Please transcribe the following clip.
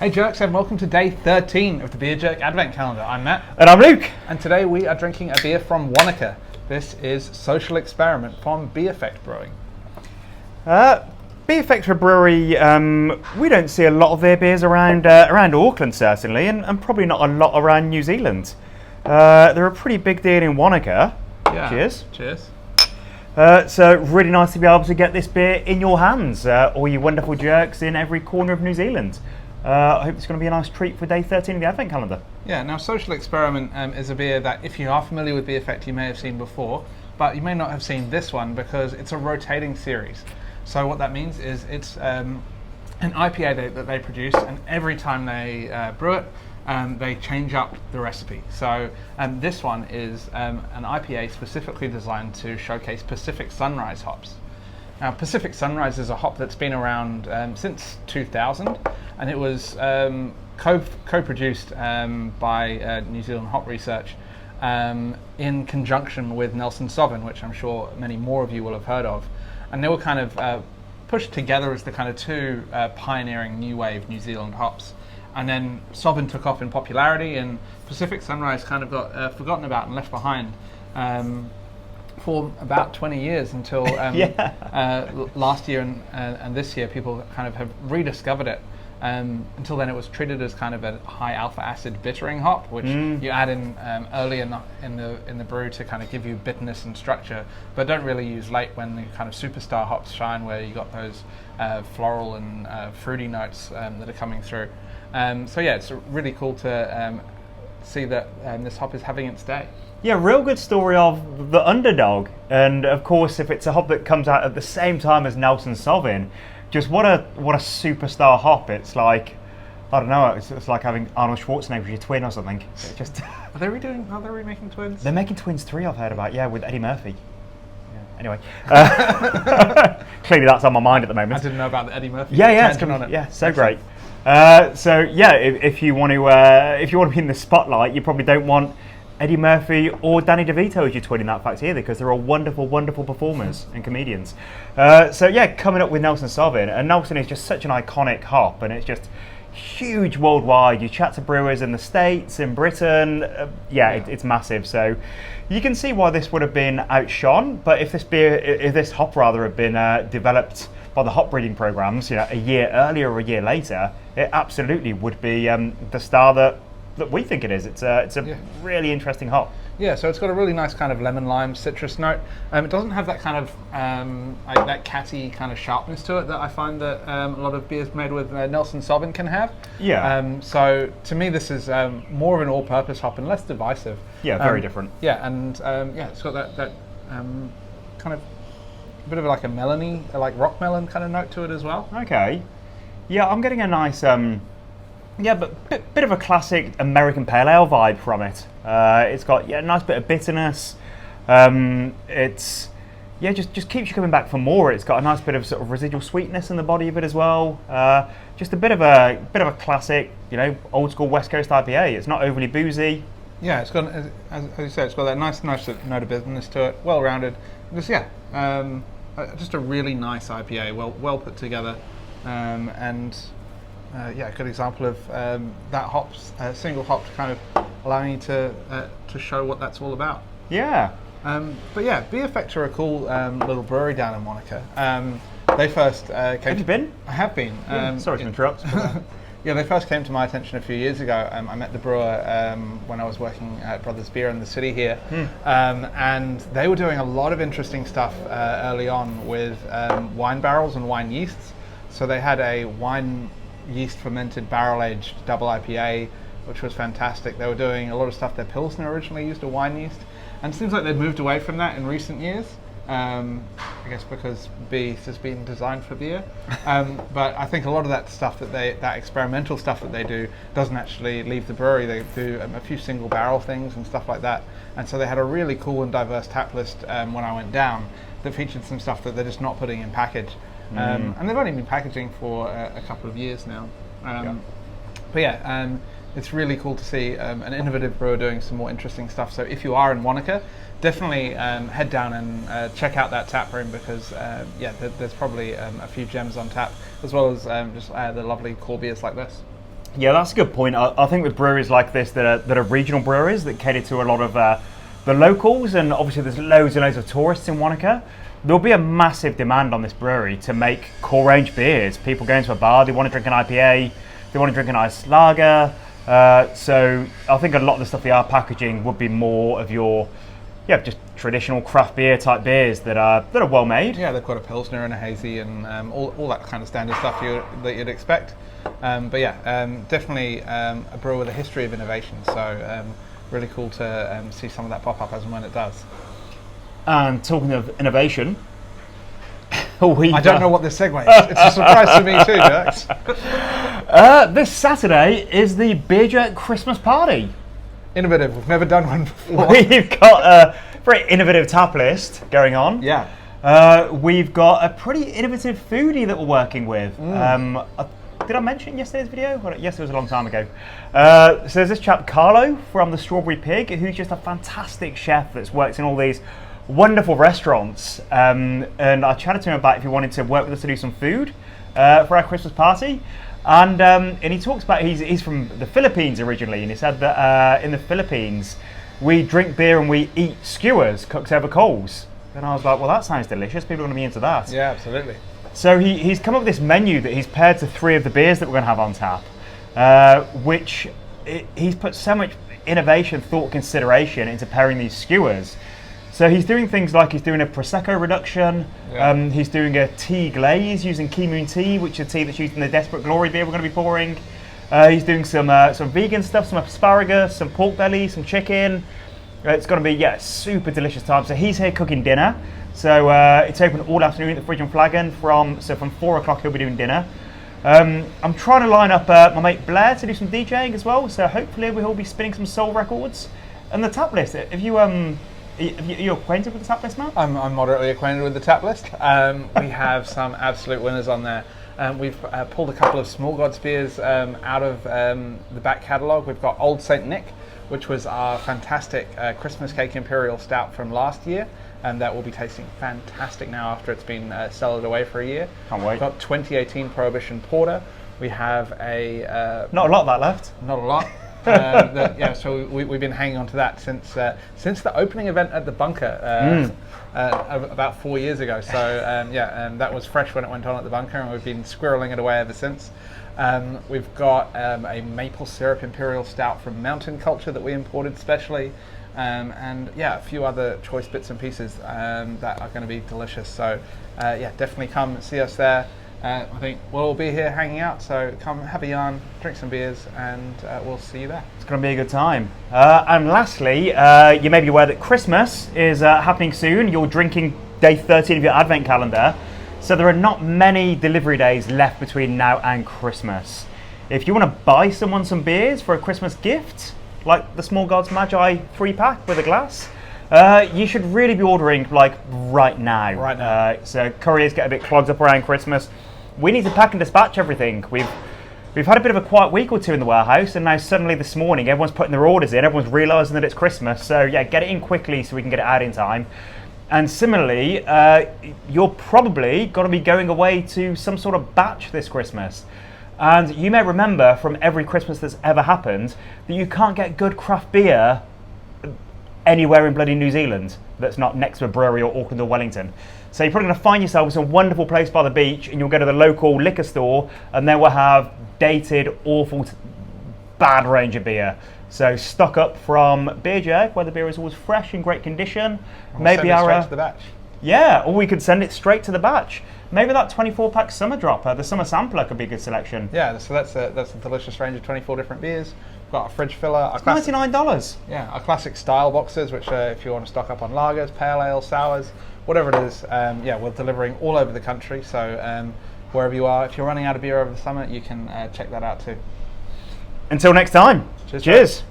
Hey Jerks, and welcome to day 13 of the Beer Jerk Advent Calendar. I'm Matt. And I'm Luke. And today we are drinking a beer from Wanaka. This is Social Experiment from b.effect Brewing. b.effect are a brewery, we don't see a lot of their beers around Auckland certainly, and probably not a lot around New Zealand. They're a pretty big deal in Wanaka. Yeah. Cheers. Cheers. So really nice to be able to get this beer in your hands, all you wonderful jerks in every corner of New Zealand. I hope it's going to be a nice treat for day 13 of the Advent Calendar. Yeah, now Social Experiment is a beer that if you are familiar with b.effect you may have seen before, but you may not have seen this one because it's a rotating series. So what that means is it's an IPA that they produce, and every time they brew it, they change up the recipe. So this one is an IPA specifically designed to showcase Pacific Sunrise hops. Now, Pacific Sunrise is a hop that's been around since 2000, and it was co-produced by New Zealand Hop Research in conjunction with Nelson Sauvin, which I'm sure many more of you will have heard of. And they were kind of pushed together as the kind of two pioneering new wave New Zealand hops. And then Sauvin took off in popularity, and Pacific Sunrise kind of got forgotten about and left behind for about 20 years until last year and this year people kind of have rediscovered it. Until then it was treated as kind of a high alpha acid bittering hop, which you add in early in the brew to kind of give you bitterness and structure, but don't really use late when the kind of superstar hops shine, where you got those floral and fruity notes that are coming through. So yeah, it's really cool to see that this hop is having its day. Yeah, real good story of the underdog, and of course if it's a hop that comes out at the same time as Nelson Sauvin, just what a superstar hop. It's like, I don't know, it's like having Arnold Schwarzenegger as your twin or something. It just Are they remaking Twins? They're making Twins 3, I've heard about, yeah, with Eddie Murphy. Yeah. Anyway, clearly that's on my mind at the moment. I didn't know about the Eddie Murphy. Yeah, it's coming on it. Yeah, so great. So yeah, if you want to be in the spotlight, you probably don't want Eddie Murphy or Danny DeVito as your twin in that fact either, because they're all wonderful, wonderful performers and comedians. So yeah, coming up with Nelson Sauvin, and Nelson is just such an iconic hop, and it's just huge worldwide. You chat to brewers in the States, in Britain, it's massive. So you can see why this would have been outshone. But if this hop had been developed by the hop breeding programs, a year earlier or a year later, it absolutely would be the star that we think it is. It's a really interesting hop. Yeah, so it's got a really nice kind of lemon lime citrus note. It doesn't have that kind of like that catty kind of sharpness to it that I find that a lot of beers made with Nelson Sauvin can have. Yeah. So to me, this is more of an all-purpose hop and less divisive. Yeah, very different. Yeah, and it's got that kind of bit of like a melony, like rock melon kind of note to it as well. Okay. Yeah, I'm getting a nice but bit of a classic American Pale Ale vibe from it. It's got a nice bit of bitterness. It's just keeps you coming back for more. It's got a nice bit of sort of residual sweetness in the body of it as well. Just a bit of a classic, old school West Coast IPA. It's not overly boozy. Yeah, it's got, as you said, it's got that nice note of bitterness to it. Well rounded. Just a really nice IPA. Well put together, and. Good example of that single hop to kind of allowing you to show what that's all about. Yeah. But yeah, b.effect are a cool little brewery down in Wanaka. They first came. Have you been? I have been. Sorry to interrupt. Yeah, they first came to my attention a few years ago. I met the brewer when I was working at Brothers Beer in the city here, and they were doing a lot of interesting stuff early on with wine barrels and wine yeasts. So they had a wine yeast fermented barrel aged double IPA, which was fantastic. They were doing a lot of stuff. Their Pilsner originally used a wine yeast, and it seems like they've moved away from that in recent years. I guess because B has been designed for beer. But I think a lot of that stuff that experimental stuff that they do doesn't actually leave the brewery. They do a few single barrel things and stuff like that. And so they had a really cool and diverse tap list when I went down that featured some stuff that they're just not putting in package. And they've only been packaging for a couple of years now. But yeah, it's really cool to see an innovative brewer doing some more interesting stuff. So if you are in Wanaka, definitely head down and check out that tap room, because there's probably a few gems on tap, as well as just the lovely core beers like this. Yeah, that's a good point. I think with breweries like this that are regional breweries that cater to a lot of the locals, and obviously there's loads and loads of tourists in Wanaka, there'll be a massive demand on this brewery to make core range beers. People go into a bar, they want to drink an IPA, they want to drink an iced lager. So I think a lot of the stuff they are packaging would be more of your, just traditional craft beer type beers that are well made. Yeah, they've got a Pilsner and a Hazy and all that kind of standard stuff that you'd expect. But yeah, definitely a brewer with a history of innovation. So really cool to see some of that pop up as and when it does. And talking of innovation, I don't know what this segue is. It's a surprise to me too, Dirks. This Saturday is the Beer Jerk Christmas party. Innovative. We've never done one before. We've got a very innovative tap list going on. Yeah. We've got a pretty innovative foodie that we're working with. Did I mention yesterday's video? Well, yes, it was a long time ago. So there's this chap, Carlo, from the Strawberry Pig, who's just a fantastic chef that's worked in all these wonderful restaurants. And I chatted to him about if he wanted to work with us to do some food for our Christmas party. And he talks about he's from the Philippines originally, and he said that in the Philippines we drink beer and we eat skewers cooked over coals. And I was like, well, that sounds delicious. People are going to be into that. Yeah, absolutely. So he's come up with this menu that he's paired to 3 of the beers that we're going to have on tap, which he's put so much innovation, thought, consideration into pairing these skewers. So he's doing things like he's doing a Prosecco reduction, he's doing a tea glaze using Key Moon tea, which is a tea that's used in the Desperate Glory beer we're going to be pouring. He's doing some vegan stuff, some asparagus, some pork belly, some chicken. It's going to be, super delicious time. So he's here cooking dinner. So it's open all afternoon at the Fridge and Flagon from 4 o'clock he'll be doing dinner. I'm trying to line up my mate Blair to do some DJing as well. So hopefully we'll be spinning some soul records. And the tap list, are you acquainted with the tap list, Matt? I'm moderately acquainted with the tap list. We have some absolute winners on there. We've pulled a couple of Small Gods beers out of the back catalogue. We've got Old Saint Nick, which was our fantastic Christmas Cake Imperial Stout from last year. And that will be tasting fantastic now after it's been cellared away for a year. Can't wait. We've got 2018 Prohibition Porter. We have a... not a lot of that left. Not a lot. So we've been hanging on to that since the opening event at the Bunker about 4 years ago. So that was fresh when it went on at the Bunker, and we've been squirreling it away ever since. We've got a maple syrup Imperial Stout from Mountain Culture that we imported specially. And a few other choice bits and pieces that are going to be delicious. So definitely come see us there. I think we'll all be here hanging out, so come have a yarn, drink some beers, and we'll see you there. It's going to be a good time. And lastly, you may be aware that Christmas is happening soon. You're drinking day 13 of your Advent calendar, so there are not many delivery days left between now and Christmas. If you want to buy someone some beers for a Christmas gift, like the Small Gods Magi 3-pack with a glass, you should really be ordering right now. Right now. So couriers get a bit clogged up around Christmas. We need to pack and dispatch everything. We've had a bit of a quiet week or two in the warehouse, and now suddenly this morning everyone's putting their orders in, everyone's realising that it's Christmas. So get it in quickly so we can get it out in time. And similarly, you're probably going to be going away to some sort of batch this Christmas. And you may remember from every Christmas that's ever happened that you can't get good craft beer anywhere in bloody New Zealand that's not next to a brewery or Auckland or Wellington. So you're probably going to find yourself in some wonderful place by the beach, and you'll go to the local liquor store and they will have dated, awful, bad range of beer. So stock up from Beer Jerk, where the beer is always fresh in great condition. Maybe straight to the batch. Yeah, or we could send it straight to the batch. Maybe that 24-pack summer dropper, the summer sampler, could be a good selection. Yeah, so that's a delicious range of 24 different beers. We've got a fridge filler. It's $99. Yeah, our classic style boxes, which if you want to stock up on lagers, pale ale, sours, whatever it is, we're delivering all over the country. So wherever you are, if you're running out of beer over the summer, you can check that out too. Until next time. Cheers. Cheers.